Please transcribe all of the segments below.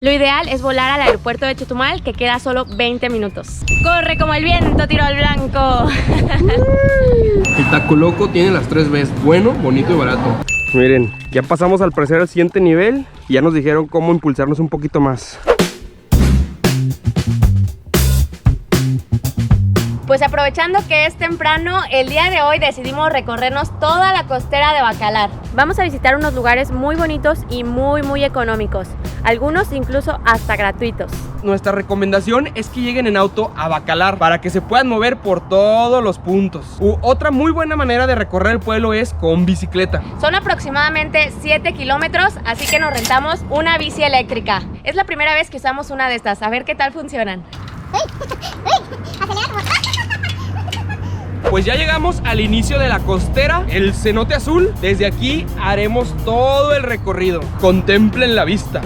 Lo ideal es volar al aeropuerto de Chetumal, que queda solo 20 minutos. ¡Corre como el viento, tiro al blanco! El Taco Loco tiene las 3 Bs: bueno, bonito y barato. Miren, ya pasamos al parecer al siguiente nivel y ya nos dijeron cómo impulsarnos un poquito más. Pues aprovechando que es temprano, el día de hoy decidimos recorrernos toda la costera de Bacalar. Vamos a visitar unos lugares muy bonitos y muy económicos, algunos incluso hasta gratuitos. Nuestra recomendación es que lleguen en auto a Bacalar para que se puedan mover por todos los puntos. Otra muy buena manera de recorrer el pueblo es con bicicleta. Son aproximadamente 7 kilómetros, así que nos rentamos una bici eléctrica. Es la primera vez que usamos una de estas, a ver qué tal funcionan. Pues ya llegamos al inicio de la costera, el cenote azul. Desde aquí haremos todo el recorrido. Contemplen la vista.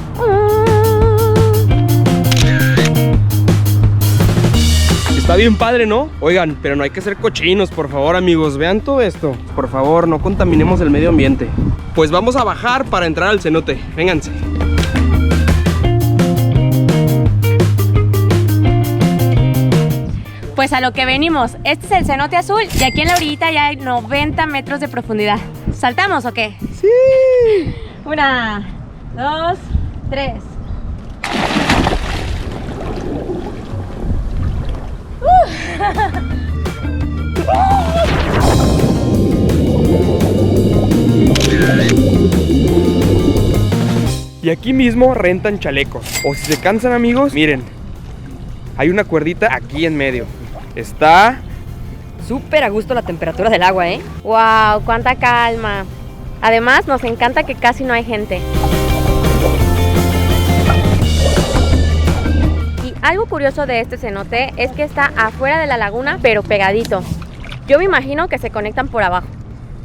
Está bien padre, ¿no? Oigan, pero no hay que ser cochinos, por favor, amigos. Vean todo esto. Por favor, no contaminemos el medio ambiente. Pues vamos a bajar para entrar al cenote. Vénganse. Pues a lo que venimos, este es el cenote azul y aquí en la orillita ya hay 90 metros de profundidad. ¿Saltamos o qué? ¡Sí! 1, 2, 3. Y aquí mismo rentan chalecos. O si se cansan, amigos, miren, hay una cuerdita aquí en medio. Está súper a gusto la temperatura del agua, ¿eh? ¡Wow! ¡Cuánta calma! Además, nos encanta que casi no hay gente. Y algo curioso de este cenote es que está afuera de la laguna, pero pegadito. Yo me imagino que se conectan por abajo.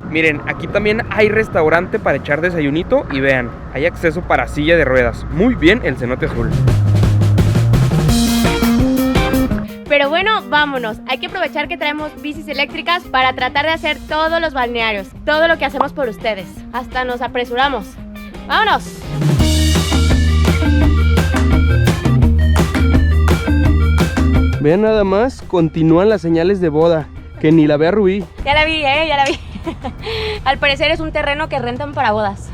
Miren, aquí también hay restaurante para echar desayunito y vean, hay acceso para silla de ruedas. Muy bien el cenote azul. Pero bueno, vámonos. Hay que aprovechar que traemos bicis eléctricas para tratar de hacer todos los balnearios, todo lo que hacemos por ustedes. Hasta nos apresuramos. ¡Vámonos! Vean nada más, continúan las señales de boda, que ni la vea Rubí. Ya la vi, ya la vi. Al parecer es un terreno que rentan para bodas.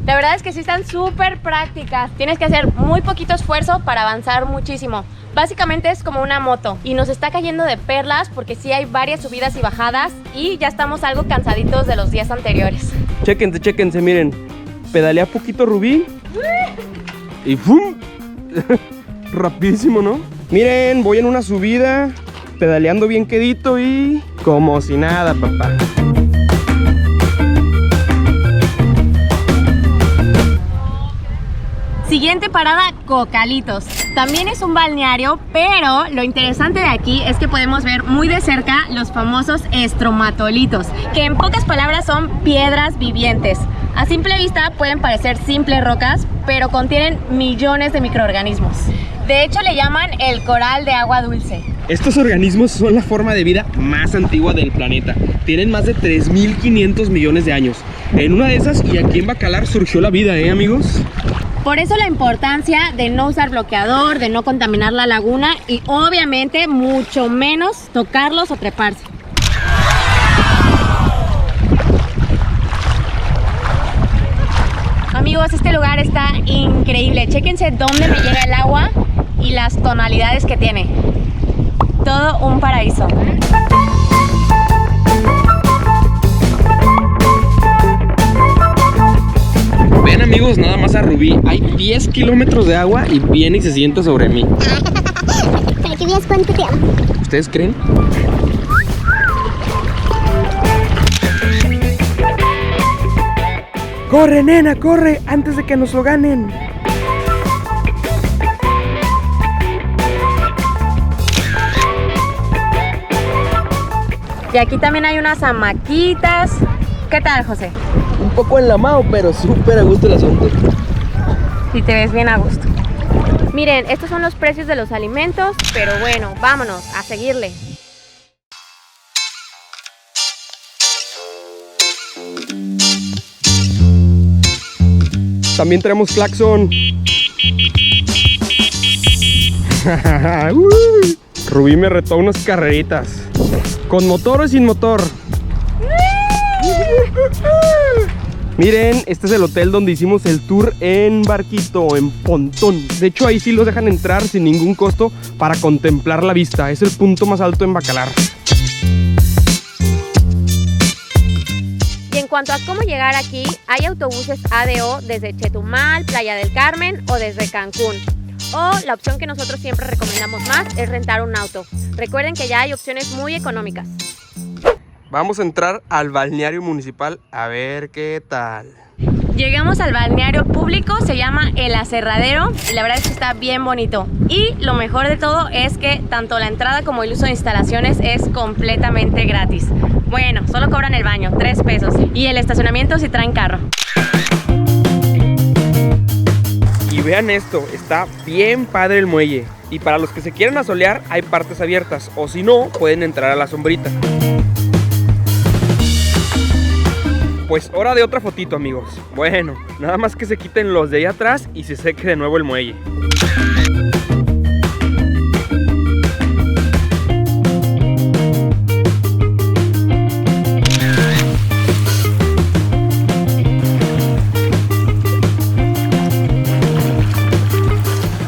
La verdad es que sí están súper prácticas. Tienes que hacer muy poquito esfuerzo para avanzar muchísimo. Básicamente es como una moto y nos está cayendo de perlas porque sí hay varias subidas y bajadas y ya estamos algo cansaditos de los días anteriores. Chéquense, miren. Pedalea poquito Rubí y ¡fum! Rapidísimo, ¿no? Miren, voy en una subida, pedaleando bien quedito y como si nada, papá. Siguiente parada, Cocalitos. También es un balneario, pero lo interesante de aquí es que podemos ver muy de cerca los famosos estromatolitos, que en pocas palabras son piedras vivientes. A simple vista pueden parecer simples rocas, pero contienen millones de microorganismos. De hecho, le llaman el coral de agua dulce. Estos organismos son la forma de vida más antigua del planeta. Tienen más de 3.500 millones de años. En una de esas, y aquí en Bacalar, surgió la vida, amigos? Por eso la importancia de no usar bloqueador, de no contaminar la laguna y obviamente mucho menos tocarlos o treparse. Amigos, este lugar está increíble. Chéquense dónde me llega el agua y las tonalidades que tiene. Todo un paraíso. Ven, amigos, nada más a Rubí. Hay 10 kilómetros de agua y viene y se sienta sobre mí. Para que veas cuánto te amo. ¿Ustedes creen? ¡Corre, nena, corre! Antes de que nos lo ganen. Y aquí también hay unas hamaquitas. ¿Qué tal, José? Un poco enlamado, pero súper a gusto el asunto. Y te ves bien a gusto. Miren, estos son los precios de los alimentos, pero bueno, vámonos a seguirle. También tenemos claxon. Rubí me retó unas carreritas. ¿Con motor o sin motor? Miren, este es el hotel donde hicimos el tour en barquito, en pontón. De hecho, ahí sí los dejan entrar sin ningún costo para contemplar la vista. Es el punto más alto en Bacalar. Y en cuanto a cómo llegar aquí, hay autobuses ADO desde Chetumal, Playa del Carmen o desde Cancún. O la opción que nosotros siempre recomendamos más es rentar un auto. Recuerden que ya hay opciones muy económicas. Vamos a entrar al balneario municipal a ver qué tal. Llegamos al balneario público, se llama El Aserradero y la verdad es que está bien bonito. Y lo mejor de todo es que tanto la entrada como el uso de instalaciones es completamente gratis. Bueno, solo cobran el baño, 3 pesos. Y el estacionamiento si traen carro. Y vean esto, está bien padre el muelle. Y para los que se quieran asolear hay partes abiertas, o si no, pueden entrar a la sombrita. Pues hora de otra fotito, amigos. Bueno, nada más que se quiten los de ahí atrás y se seque de nuevo el muelle.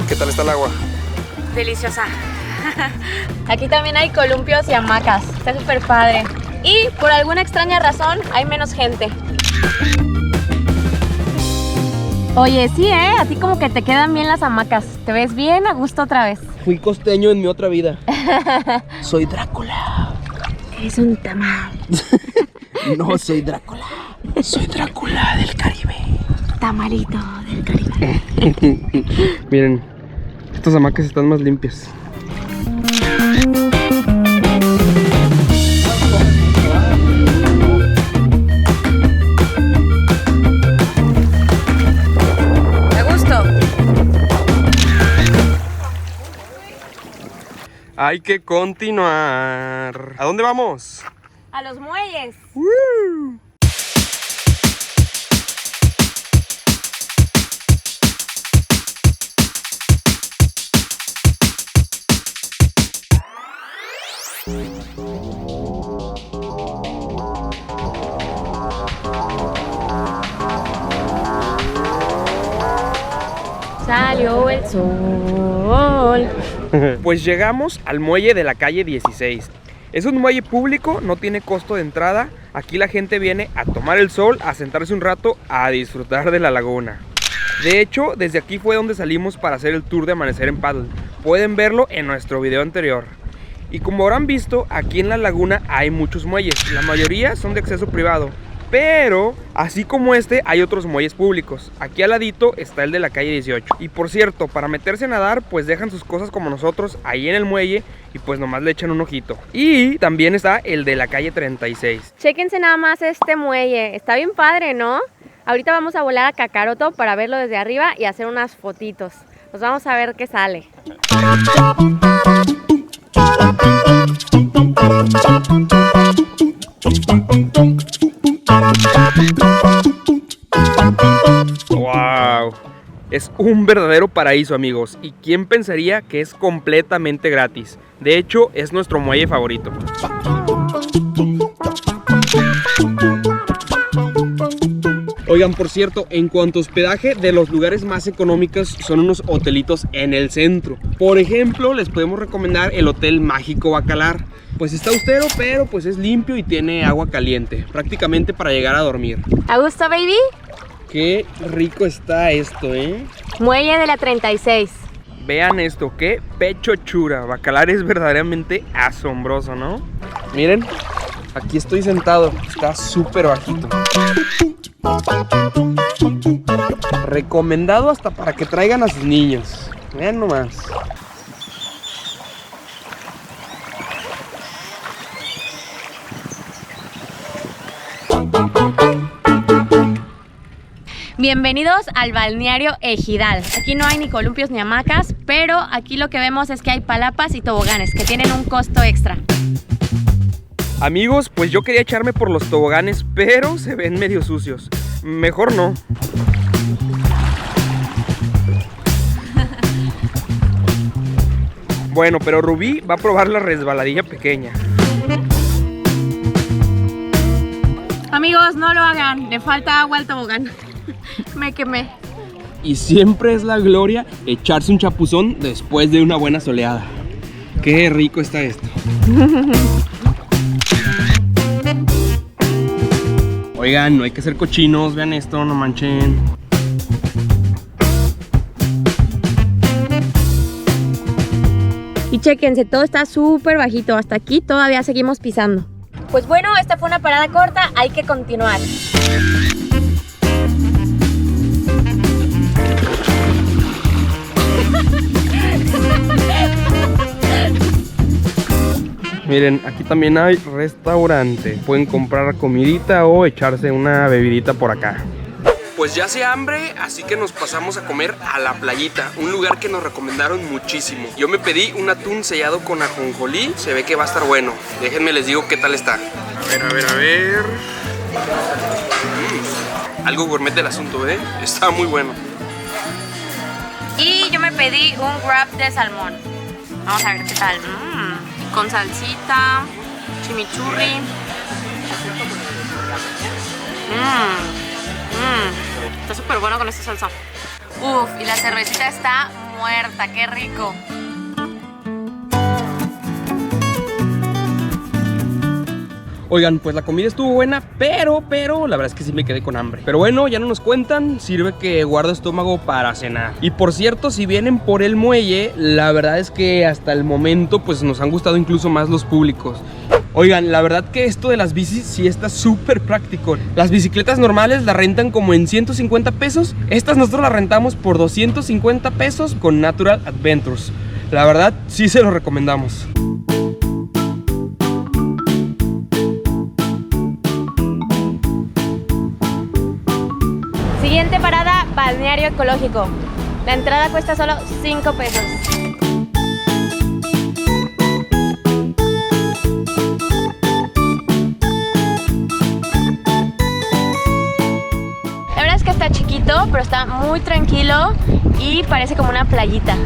¿Qué tal está el agua? Deliciosa. Aquí también hay columpios y hamacas. Está súper padre. Y por alguna extraña razón hay menos gente. Oye, sí, a ti como que te quedan bien las hamacas. Te ves bien a gusto otra vez. Fui costeño en mi otra vida. Soy Drácula. Es un tamal. No soy Drácula. Soy Drácula del Caribe. Tamalito del Caribe. Miren, estas hamacas están más limpias. Hay que continuar. ¿A dónde vamos? A los muelles. Salió el sol. Pues llegamos al muelle de la calle 16. Es un muelle público, no tiene costo de entrada. Aquí la gente viene a tomar el sol, a sentarse un rato, a disfrutar de la laguna. De hecho, desde aquí fue donde salimos para hacer el tour de amanecer en paddle. Pueden verlo en nuestro video anterior. Y como habrán visto, aquí en la laguna hay muchos muelles. La mayoría son de acceso privado. Pero, así como este, hay otros muelles públicos. Aquí al ladito está el de la calle 18. Y por cierto, para meterse a nadar, pues dejan sus cosas como nosotros ahí en el muelle y pues nomás le echan un ojito. Y también está el de la calle 36. Chéquense nada más este muelle. Está bien padre, ¿no? Ahorita vamos a volar a Kakaroto para verlo desde arriba y hacer unas fotitos. Pues vamos a ver qué sale. ¡Wow! Es un verdadero paraíso, amigos. ¿Y quién pensaría que es completamente gratis? De hecho, es nuestro muelle favorito. Oigan, por cierto, en cuanto a hospedaje, de los lugares más económicos son unos hotelitos en el centro. Por ejemplo, les podemos recomendar el Hotel Mágico Bacalar. Pues está austero, pero pues es limpio y tiene agua caliente, prácticamente para llegar a dormir. ¿A gusto, baby? Qué rico está esto, ¿eh? Muelle de la 36. Vean esto, qué pecho chura. Bacalar es verdaderamente asombroso, ¿no? Miren, aquí estoy sentado, está súper bajito. Recomendado hasta para que traigan a sus niños. Vean nomás. Bienvenidos al balneario Ejidal. Aquí no hay ni columpios ni hamacas, pero aquí lo que vemos es que hay palapas y toboganes que tienen un costo extra. Amigos, pues yo quería echarme por los toboganes, pero se ven medio sucios. Mejor no. Bueno, pero Rubí va a probar la resbaladilla pequeña. Amigos, no lo hagan, le falta agua al tobogán. Me quemé. Y siempre es la gloria echarse un chapuzón después de una buena soleada. Qué rico está esto. Oigan, no hay que ser cochinos, vean esto, no manchen. Y chéquense, todo está súper bajito. Hasta aquí todavía seguimos pisando. Pues bueno, esta fue una parada corta, hay que continuar. Miren, aquí también hay restaurante. Pueden comprar comidita o echarse una bebidita por acá. Pues ya hace hambre, así que nos pasamos a comer a la playita, un lugar que nos recomendaron muchísimo. Yo me pedí un atún sellado con ajonjolí, se ve que va a estar bueno. Déjenme les digo qué tal está. A ver. Algo gourmet del asunto, ¿eh? Está muy bueno. Y yo me pedí un wrap de salmón. Vamos a ver qué tal. Con salsita, chimichurri. Está súper bueno con esta salsa. Uf, y la cervecita está muerta, qué rico. Oigan, pues la comida estuvo buena, pero la verdad es que sí me quedé con hambre. Pero bueno, ya no nos cuentan, sirve que guardo estómago para cenar. Y por cierto, si vienen por el muelle, la verdad es que hasta el momento pues nos han gustado incluso más los públicos. Oigan, la verdad que esto de las bicis sí está súper práctico. Las bicicletas normales las rentan como en 150 pesos. Estas nosotros las rentamos por 250 pesos con Natural Adventures. La verdad, sí se lo recomendamos. Siguiente parada, balneario ecológico. La entrada cuesta solo 5 pesos. La verdad es que está chiquito, pero está muy tranquilo y parece como una playita.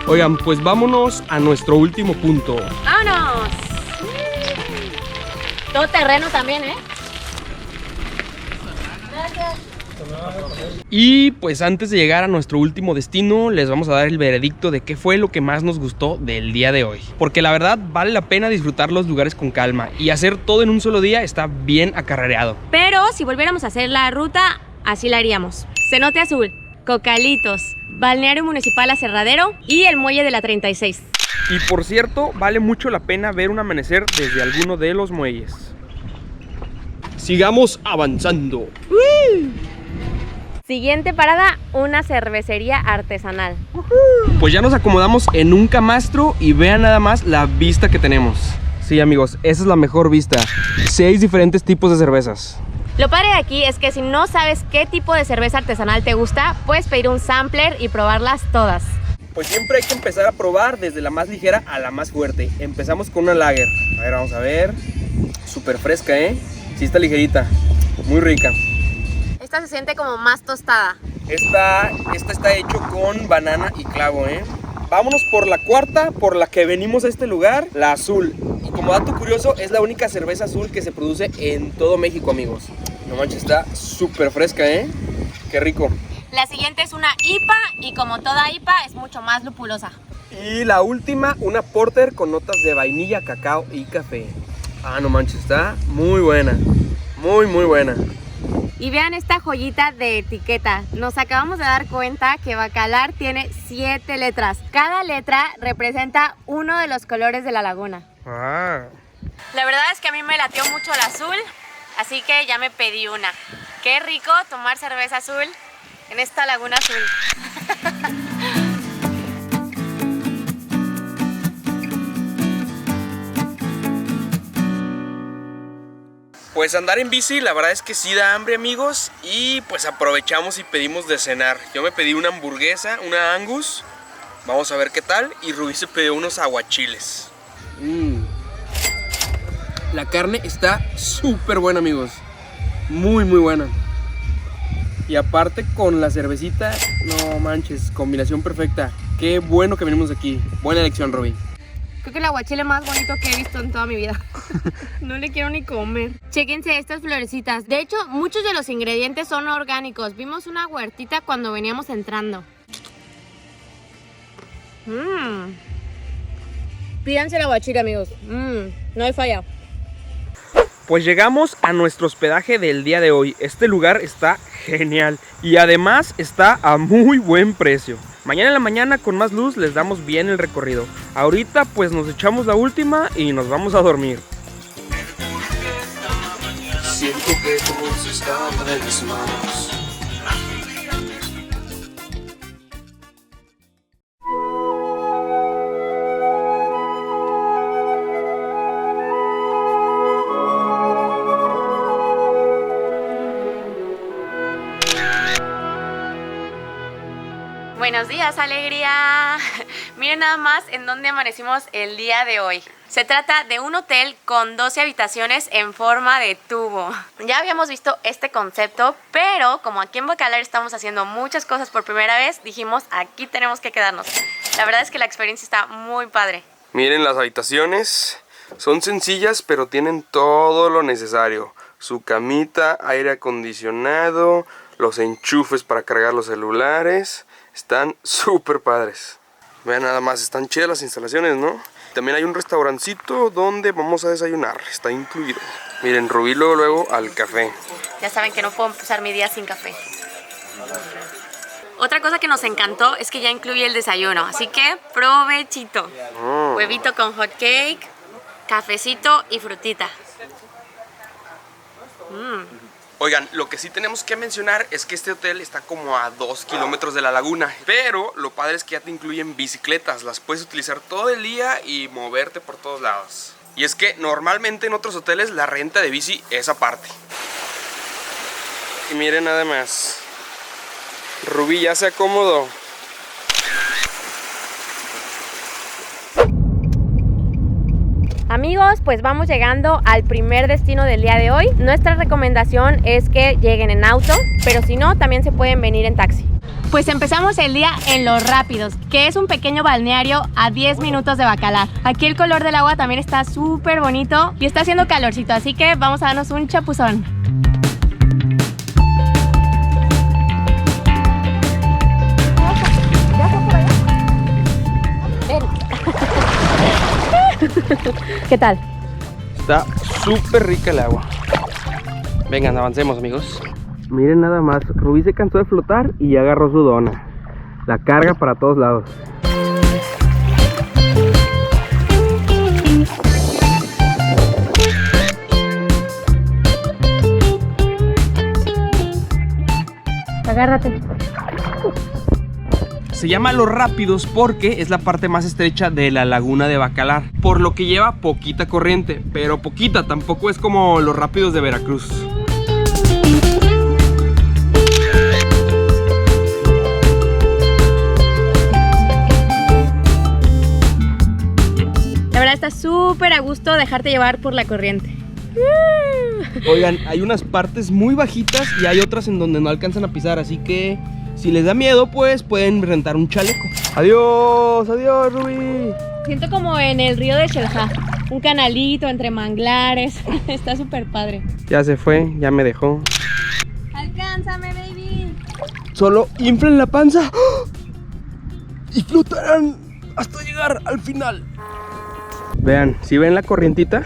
Oigan, pues vámonos a nuestro último punto. ¡Vámonos! Todo terreno también, ¿eh? Y pues antes de llegar a nuestro último destino, les vamos a dar el veredicto de qué fue lo que más nos gustó del día de hoy. Porque la verdad vale la pena disfrutar los lugares con calma y hacer todo en un solo día está bien acarreado. Pero si volviéramos a hacer la ruta, así la haríamos. Cenote Azul, Cocalitos, Balneario Municipal Aserradero y el Muelle de la 36. Y por cierto, vale mucho la pena ver un amanecer desde alguno de los muelles. Sigamos avanzando. Siguiente parada, una cervecería artesanal. Pues ya nos acomodamos en un camastro y vean nada más la vista que tenemos. Sí, amigos, esa es la mejor vista. 6 diferentes tipos de cervezas. Lo padre de aquí es que si no sabes qué tipo de cerveza artesanal te gusta, puedes pedir un sampler y probarlas todas. Pues siempre hay que empezar a probar desde la más ligera a la más fuerte. Empezamos con una lager. A ver, vamos a ver. Súper fresca, ¿eh? Sí está ligerita, muy rica. Esta se siente como más tostada. Esta está hecho con banana y clavo, ¿eh? Vámonos por la cuarta, por la que venimos a este lugar, la azul. Y como dato curioso, es la única cerveza azul que se produce en todo México, amigos. No manches, está súper fresca, ¿eh? Qué rico. La siguiente es una IPA y como toda IPA es mucho más lupulosa. Y la última, una porter con notas de vainilla, cacao y café. Ah, no manches, está muy buena. Muy, muy buena. Y vean esta joyita de etiqueta. Nos acabamos de dar cuenta que Bacalar tiene 7 letras. Cada letra representa uno de los colores de la laguna. Ah. La verdad es que a mí me latió mucho el azul, así que ya me pedí una. Qué rico tomar cerveza azul en esta laguna azul. Pues andar en bici la verdad es que sí da hambre, amigos, y pues aprovechamos y pedimos de cenar. Yo me pedí una hamburguesa, una Angus, vamos a ver qué tal, y Rubí se pidió unos aguachiles. La carne está súper buena, amigos, muy buena. Y aparte con la cervecita, no manches, combinación perfecta. Qué bueno que venimos aquí, buena elección, Rubí. Creo que el aguachile más bonito que he visto en toda mi vida. No le quiero ni comer. Chéquense estas florecitas. De hecho, muchos de los ingredientes son orgánicos. Vimos una huertita cuando veníamos entrando. Pídanse el aguachile, amigos. No hay falla. Pues llegamos a nuestro hospedaje del día de hoy. Este lugar está genial y además está a muy buen precio. Mañana en la mañana con más luz les damos bien el recorrido. Ahorita pues nos echamos la última y nos vamos a dormir. Siento que todo se escapa de mis manos. Buenos días, alegría. Miren nada más en dónde amanecimos el día de hoy. Se trata de un hotel con 12 habitaciones en forma de tubo. Ya habíamos visto este concepto, pero como aquí en Bacalar estamos haciendo muchas cosas por primera vez, dijimos aquí tenemos que quedarnos. La verdad es que la experiencia está muy padre. Miren las habitaciones, son sencillas pero tienen todo lo necesario. Su camita, aire acondicionado, los enchufes para cargar los celulares. Están súper padres. Vean nada más, están chidas las instalaciones, ¿no? También hay un restaurancito donde vamos a desayunar, está incluido. Miren, Rubí luego al café. Ya saben que no puedo empezar mi día sin café. Otra cosa que nos encantó es que ya incluye el desayuno, así que provechito. Huevito con hot cake, cafecito y frutita. Oigan, lo que sí tenemos que mencionar es que este hotel está como a 2 kilómetros de la laguna. Pero lo padre es que ya te incluyen bicicletas. Las puedes utilizar todo el día y moverte por todos lados. Y es que normalmente en otros hoteles la renta de bici es aparte. Y miren nada más. Rubí ya se acomodó. Amigos, pues vamos llegando al primer destino del día de hoy. Nuestra recomendación es que lleguen en auto, pero si no, también se pueden venir en taxi. Pues empezamos el día en Los Rápidos, que es un pequeño balneario a 10 minutos de Bacalar. Aquí el color del agua también está súper bonito y está haciendo calorcito, así que vamos a darnos un chapuzón. ¿Qué tal? Está súper rica el agua. Vengan, avancemos, amigos. Miren nada más, Rubí se cansó de flotar y ya agarró su dona. La carga para todos lados. Agárrate. Se llama Los Rápidos porque es la parte más estrecha de la laguna de Bacalar, por lo que lleva poquita corriente, pero poquita, tampoco es como Los Rápidos de Veracruz. La verdad está súper a gusto dejarte llevar por la corriente. Oigan, hay unas partes muy bajitas y hay otras en donde no alcanzan a pisar, así que si les da miedo, pues pueden rentar un chaleco. Adiós, adiós, Rubí. Siento como en el río de Xel-Há, un canalito entre manglares. Está súper padre. Ya se fue, ya me dejó. ¡Alcánzame, baby! Solo inflen la panza y flotarán hasta llegar al final. Vean, si ven la corrientita,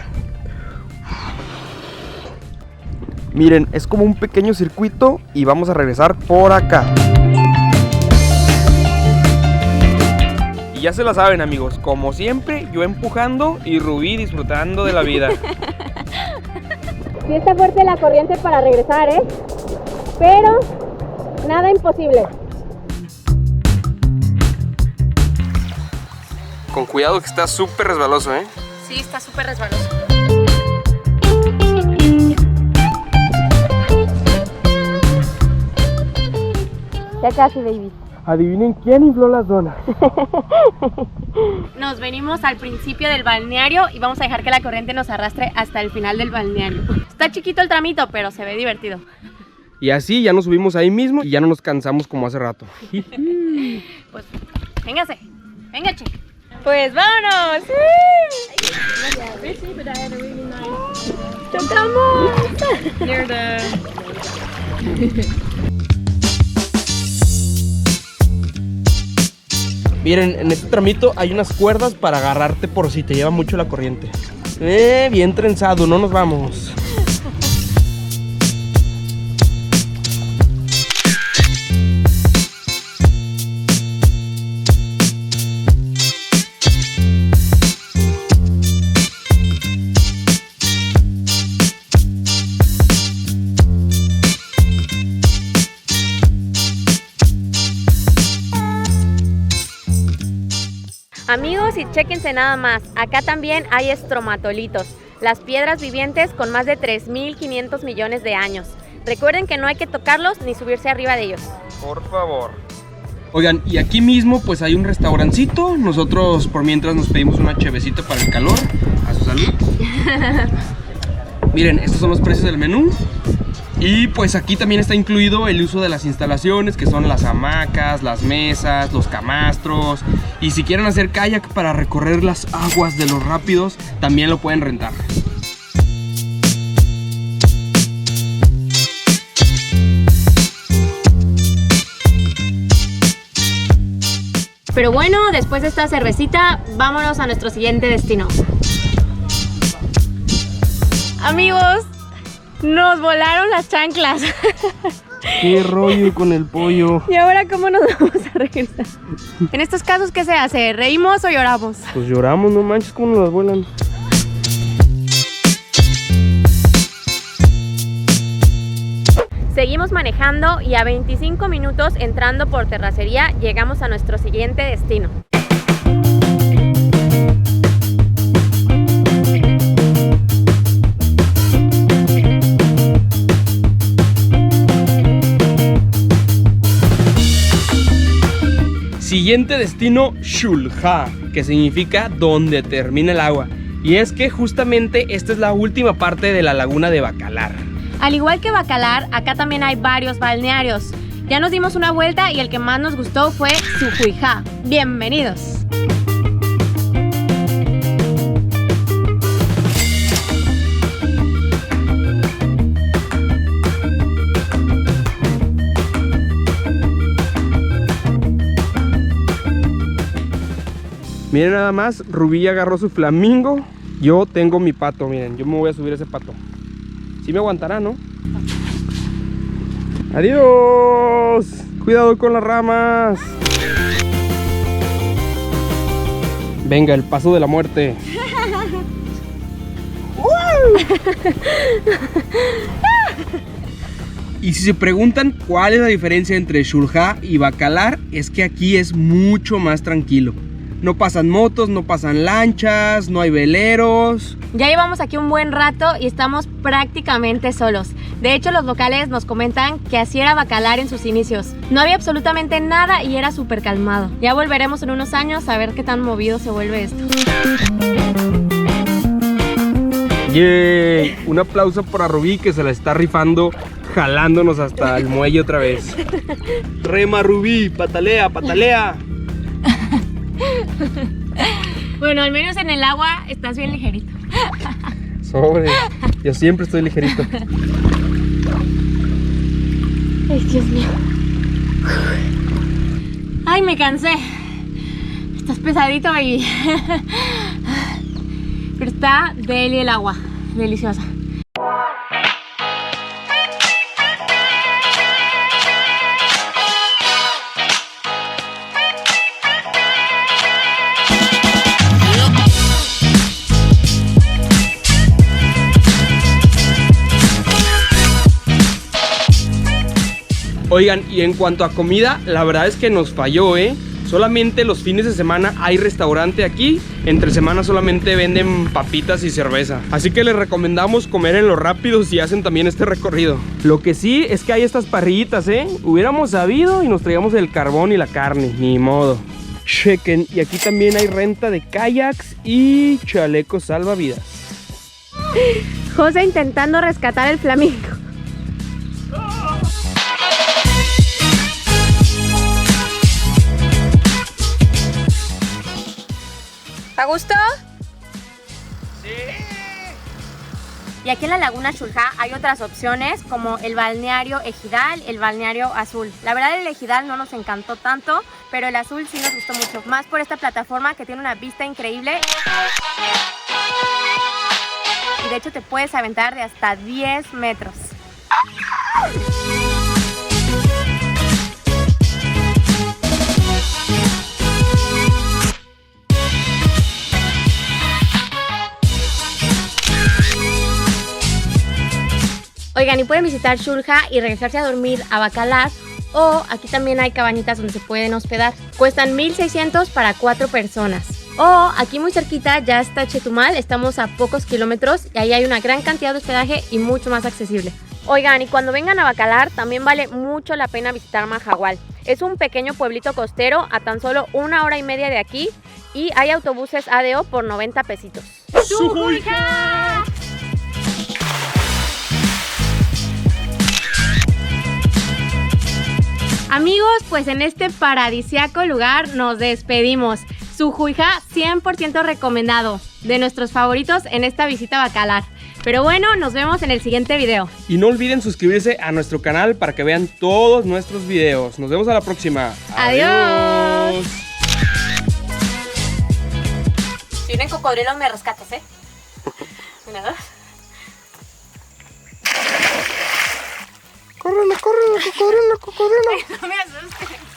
miren, es como un pequeño circuito y vamos a regresar por acá. Y ya se la saben, amigos, como siempre, yo empujando y Rubí disfrutando de la vida. Sí está fuerte la corriente para regresar, ¿eh? Pero nada imposible. Con cuidado que está súper resbaloso, ¿eh? Sí, está súper resbaloso. Ya casi, baby. Adivinen quién infló las donas. Nos venimos al principio del balneario y vamos a dejar que la corriente nos arrastre hasta el final del balneario. Está chiquito el tramito, pero se ve divertido. Y así ya nos subimos ahí mismo y ya no nos cansamos como hace rato. Pues, véngase. Venga, che. Pues vámonos. Miren, en este tramito hay unas cuerdas para agarrarte por si te lleva mucho la corriente. Bien trenzado, no nos vamos. Amigos, y chéquense nada más, acá también hay estromatolitos, las piedras vivientes con más de 3.500 millones de años. Recuerden que no hay que tocarlos ni subirse arriba de ellos. Por favor. Oigan, y aquí mismo pues hay un restaurancito. Nosotros por mientras nos pedimos una chevecita para el calor. A su salud. Miren, estos son los precios del menú. Y pues aquí también está incluido el uso de las instalaciones, que son las hamacas, las mesas, los camastros. Y si quieren hacer kayak para recorrer las aguas de los rápidos, también lo pueden rentar. Pero bueno, después de esta cervecita, vámonos a nuestro siguiente destino. Amigos, nos volaron las chanclas. Qué rollo con el pollo. ¿Y ahora cómo nos vamos a regresar? En estos casos, ¿qué se hace? ¿Reímos o lloramos? Pues lloramos, no manches, cómo nos las vuelan. Seguimos manejando y a 25 minutos entrando por Terracería llegamos a nuestro siguiente destino. Siguiente destino, Shulja, que significa donde termina el agua. Y es que justamente esta es la última parte de la laguna de Bacalar. Al igual que Bacalar, acá también hay varios balnearios. Ya nos dimos una vuelta y el que más nos gustó fue Xujujá. ¡Bienvenidos! Miren nada más, Rubí agarró su flamingo. Yo tengo mi pato, miren, yo me voy a subir a ese pato. Sí me aguantará, ¿no? ¡Adiós! Cuidado con las ramas. Venga, el paso de la muerte. Y si se preguntan cuál es la diferencia entre Xujujá y Bacalar, es que aquí es mucho más tranquilo. No pasan motos, no pasan lanchas, no hay veleros. Ya llevamos aquí un buen rato y estamos prácticamente solos. De hecho, los locales nos comentan que así era Bacalar en sus inicios. No había absolutamente nada y era súper calmado. Ya volveremos en unos años a ver qué tan movido se vuelve esto. ¡Yay! Un aplauso para Rubí, que se la está rifando jalándonos hasta el muelle otra vez. Rema, Rubí, patalea, patalea. Bueno, al menos en el agua estás bien ligerito. Sobre, yo siempre estoy ligerito. Ay, Dios mío. Ay, me cansé. Estás pesadito, baby. Pero está deli el agua, deliciosa. Oigan, y en cuanto a comida, la verdad es que nos falló, Solamente los fines de semana hay restaurante aquí. Entre semana solamente venden papitas y cerveza. Así que les recomendamos comer en lo rápido si hacen también este recorrido. Lo que sí es que hay estas parrillitas, Hubiéramos sabido y nos traíamos el carbón y la carne. Ni modo. Chequen. Y aquí también hay renta de kayaks y chalecos salvavidas. José intentando rescatar el flamingo. ¿A gusto? Sí. Y aquí en la Laguna Xul-Ha hay otras opciones como el balneario Ejidal, el balneario Azul. La verdad el Ejidal no nos encantó tanto, pero el Azul sí nos gustó mucho. Más por esta plataforma que tiene una vista increíble. Y de hecho te puedes aventar de hasta 10 metros. Oigan, y pueden visitar Xul-Ha y regresarse a dormir a Bacalar, o aquí también hay cabañitas donde se pueden hospedar. Cuestan 1,600 para 4 personas. O aquí muy cerquita ya está Chetumal, estamos a pocos kilómetros y ahí hay una gran cantidad de hospedaje y mucho más accesible. Oigan, y cuando vengan a Bacalar también vale mucho la pena visitar Mahahual. Es un pequeño pueblito costero a tan solo 1 hora y media de aquí y hay autobuses ADO por 90 pesitos. ¡Xul-Ha! Amigos, pues en este paradisíaco lugar nos despedimos. Xul-Ha 100% recomendado, de nuestros favoritos en esta visita a Bacalar. Pero bueno, nos vemos en el siguiente video. Y no olviden suscribirse a nuestro canal para que vean todos nuestros videos. Nos vemos a la próxima. ¡Adiós! Si vienen cocodrilos me rescatas, Una, dos. ¡Córrele, córrele, cocodrilo, cocodrilo! No me asustes.